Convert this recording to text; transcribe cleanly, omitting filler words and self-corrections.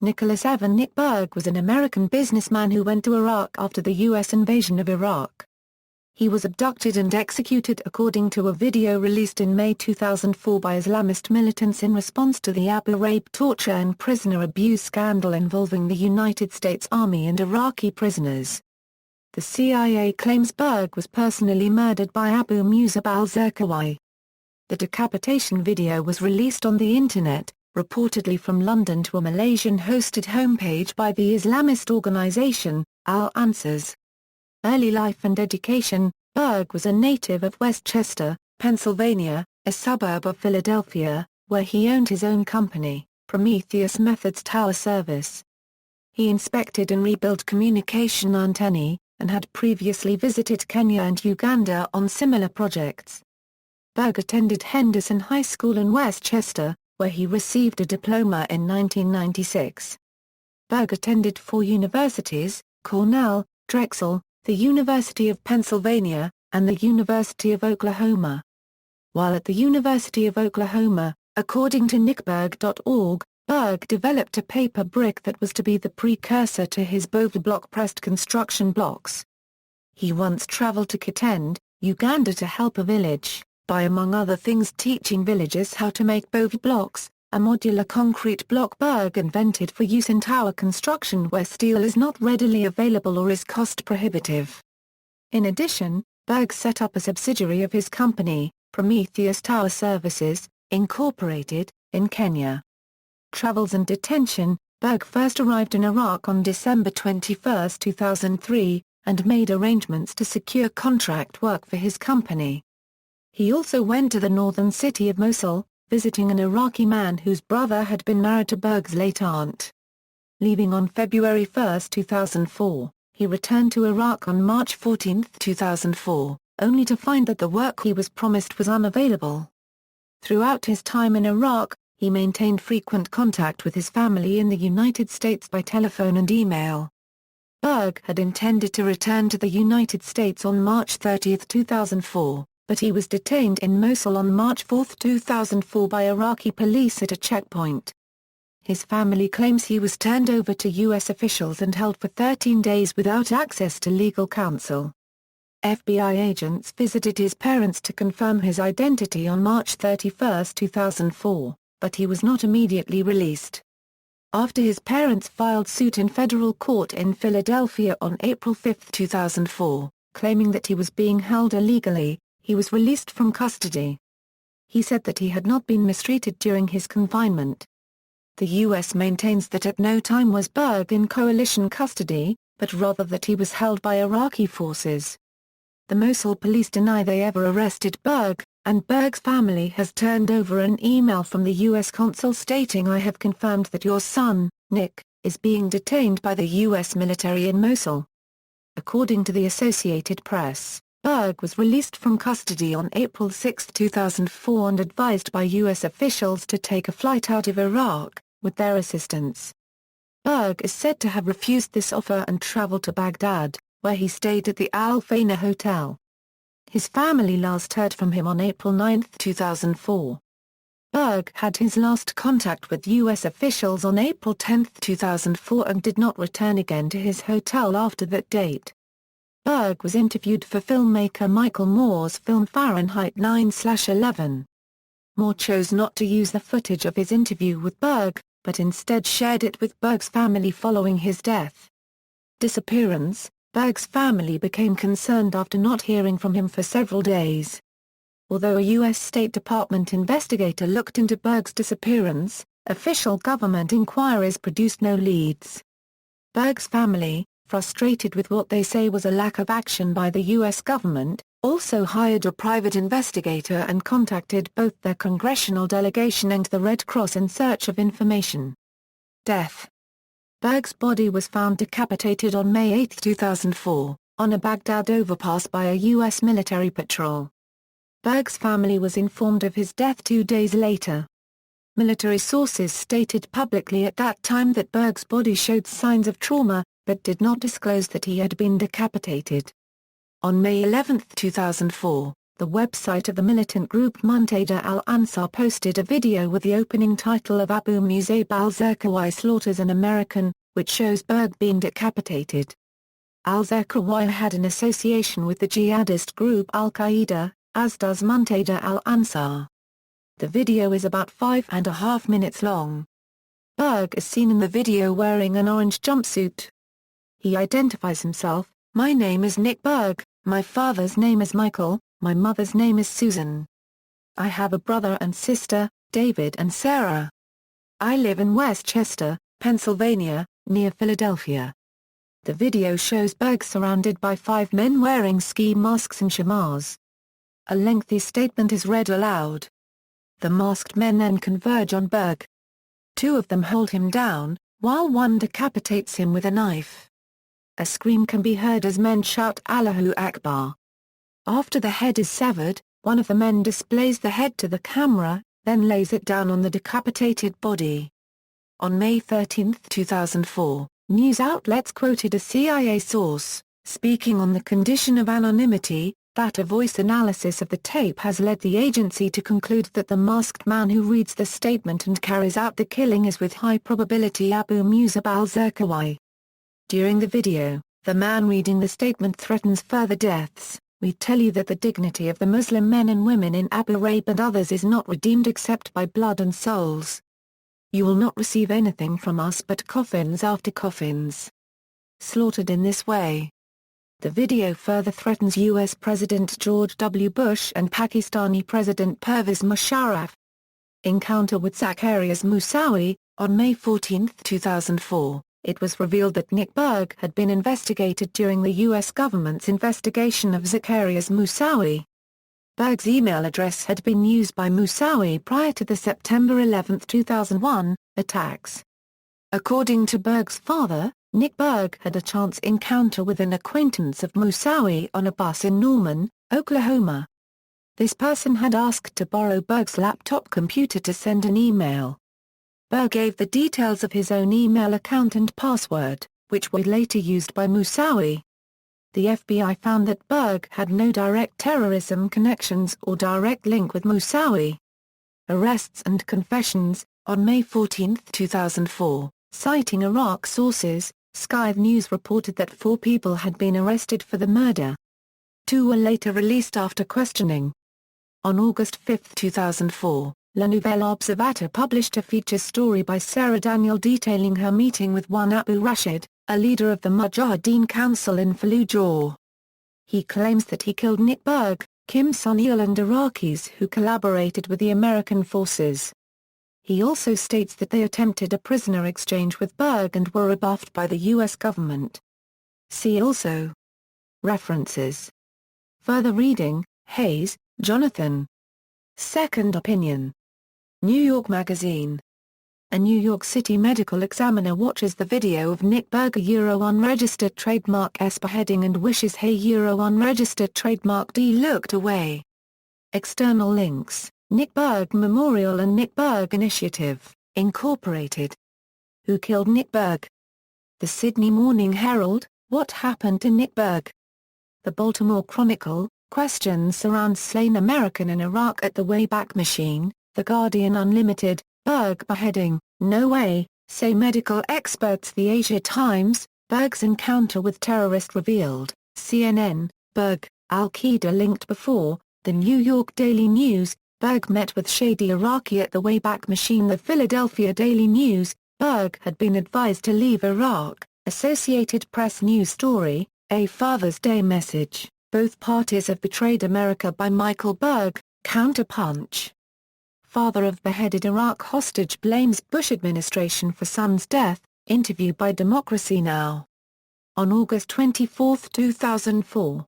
Nicholas Evan Nick Berg was an American businessman who went to Iraq after the U.S. invasion of Iraq. He was abducted and executed according to a video released in May 2004 by Islamist militants in response to the Abu Ghraib torture and prisoner abuse scandal involving the United States Army and Iraqi prisoners. The CIA claims Berg was personally murdered by Abu Musab al-Zarqawi. The decapitation video was released on the Internet, reportedly from London to a Malaysian-hosted homepage by the Islamist organization, al-Ansars. Early life and education: Berg was a native of Westchester, Pennsylvania, a suburb of Philadelphia, where he owned his own company, Prometheus Methods Tower Service. He inspected and rebuilt communication antennae, and had previously visited Kenya and Uganda on similar projects. Berg attended Henderson High School in Westchester, where he received a diploma in 1996. Berg attended 4 universities: Cornell, Drexel, the University of Pennsylvania, and the University of Oklahoma. While at the University of Oklahoma, according to nickberg.org, Berg developed a paper brick that was to be the precursor to his Bovie block-pressed construction blocks. He once traveled to Kitende, Uganda to help a village, by among other things teaching villagers how to make Bovie blocks, a modular concrete block Berg invented for use in tower construction where steel is not readily available or is cost prohibitive. In addition, Berg set up a subsidiary of his company, Prometheus Tower Services, Incorporated, in Kenya. Travels and detention: Berg first arrived in Iraq on December 21, 2003, and made arrangements to secure contract work for his company. He also went to the northern city of Mosul, visiting an Iraqi man whose brother had been married to Berg's late aunt. Leaving on February 1, 2004, he returned to Iraq on March 14, 2004, only to find that the work he was promised was unavailable. Throughout his time in Iraq, he maintained frequent contact with his family in the United States by telephone and email. Berg had intended to return to the United States on March 30, 2004. But he was detained in Mosul on March 4, 2004 by Iraqi police at a checkpoint. His family claims he was turned over to U.S. officials and held for 13 days without access to legal counsel. FBI agents visited his parents to confirm his identity on March 31, 2004, but he was not immediately released. After his parents filed suit in federal court in Philadelphia on April 5, 2004, claiming that he was being held illegally, he was released from custody. He said that he had not been mistreated during his confinement. The U.S. maintains that at no time was Berg in coalition custody, but rather that he was held by Iraqi forces. The Mosul police deny they ever arrested Berg, and Berg's family has turned over an email from the U.S. consul stating, "I have confirmed that your son, Nick, is being detained by the U.S. military in Mosul." According to the Associated Press, Berg was released from custody on April 6, 2004 and advised by U.S. officials to take a flight out of Iraq, with their assistance. Berg is said to have refused this offer and traveled to Baghdad, where he stayed at the Al-Fana Hotel. His family last heard from him on April 9, 2004. Berg had his last contact with U.S. officials on April 10, 2004 and did not return again to his hotel after that date. Berg was interviewed for filmmaker Michael Moore's film Fahrenheit 9/11. Moore chose not to use the footage of his interview with Berg, but instead shared it with Berg's family following his death. Disappearance: Berg's family became concerned after not hearing from him for several days. Although a U.S. State Department investigator looked into Berg's disappearance, official government inquiries produced no leads. Berg's family, frustrated with what they say was a lack of action by the U.S. government, also hired a private investigator and contacted both their congressional delegation and the Red Cross in search of information. Death: Berg's body was found decapitated on May 8, 2004, on a Baghdad overpass by a U.S. military patrol. Berg's family was informed of his death 2 days later. Military sources stated publicly at that time that Berg's body showed signs of trauma, but did not disclose that he had been decapitated. On May 11, 2004, The website of the militant group Muntada al-Ansar posted a video with the opening title of Abu Musab al-Zarqawi slaughters an American, which shows Berg being decapitated. Al-Zarqawi had an association with the jihadist group al-Qaeda, as does Muntada al-Ansar. The video is about 5.5 minutes long. Berg is seen in the video wearing an orange jumpsuit. He identifies himself: "My name is Nick Berg, my father's name is Michael, my mother's name is Susan. I have a brother and sister, David and Sarah. I live in Westchester, Pennsylvania, near Philadelphia." The video shows Berg surrounded by 5 men wearing ski masks and shamars. A lengthy statement is read aloud. The masked men then converge on Berg. 2 of them hold him down, while one decapitates him with a knife. A scream can be heard as men shout Allahu Akbar. After the head is severed, one of the men displays the head to the camera, then lays it down on the decapitated body. On May 13, 2004, news outlets quoted a CIA source, speaking on the condition of anonymity, that a voice analysis of the tape has led the agency to conclude that the masked man who reads the statement and carries out the killing is with high probability Abu Musab al-Zarqawi. During the video, the man reading the statement threatens further deaths. "We tell you that the dignity of the Muslim men and women in Abu Ghraib and others is not redeemed except by blood and souls. You will not receive anything from us but coffins after coffins. Slaughtered in this way." The video further threatens U.S. President George W. Bush and Pakistani President Pervez Musharraf. Encounter with Zacarias Moussaoui. On May 14, 2004, it was revealed that Nick Berg had been investigated during the U.S. government's investigation of Zacarias Moussaoui. Berg's email address had been used by Moussaoui prior to the September 11, 2001, attacks. According to Berg's father, Nick Berg had a chance encounter with an acquaintance of Moussaoui on a bus in Norman, Oklahoma. This person had asked to borrow Berg's laptop computer to send an email. Berg gave the details of his own email account and password, which were later used by Moussaoui. The FBI found that Berg had no direct terrorism connections or direct link with Moussaoui. Arrests and confessions. On May 14, 2004, citing Iraq sources, Sky News reported that 4 people had been arrested for the murder. 2 were later released after questioning. On August 5, 2004, La Nouvelle Observateur published a feature story by Sarah Daniel detailing her meeting with one Abu Rashid, a leader of the Mujahideen Council in Fallujah. He claims that he killed Nick Berg, Kim Son-il and Iraqis who collaborated with the American forces. He also states that they attempted a prisoner exchange with Berg and were rebuffed by the U.S. government. See also. References. Further reading: Hayes, Jonathan. Second Opinion. New York Magazine. A New York City medical examiner watches the video of Nick Berg unregistered trademark S beheading and wishes unregistered trademark D looked away. External links: Nick Berg Memorial and Nick Berg Initiative, Incorporated. Who killed Nick Berg? The Sydney Morning Herald, What happened to Nick Berg? The Baltimore Chronicle, Questions surround slain American in Iraq at the Wayback Machine. The Guardian Unlimited, Berg beheading, no way, say medical experts. The Asia Times, Berg's encounter with terrorist revealed. CNN, Berg, Al-Qaeda linked before. The New York Daily News, Berg met with shady Iraqi at the Wayback Machine. The Philadelphia Daily News, Berg had been advised to leave Iraq. Associated Press news story, A Father's Day message, both parties have betrayed America by Michael Berg, Counterpunch. Father of beheaded Iraq hostage blames Bush administration for son's death, interview by Democracy Now! On August 24, 2004,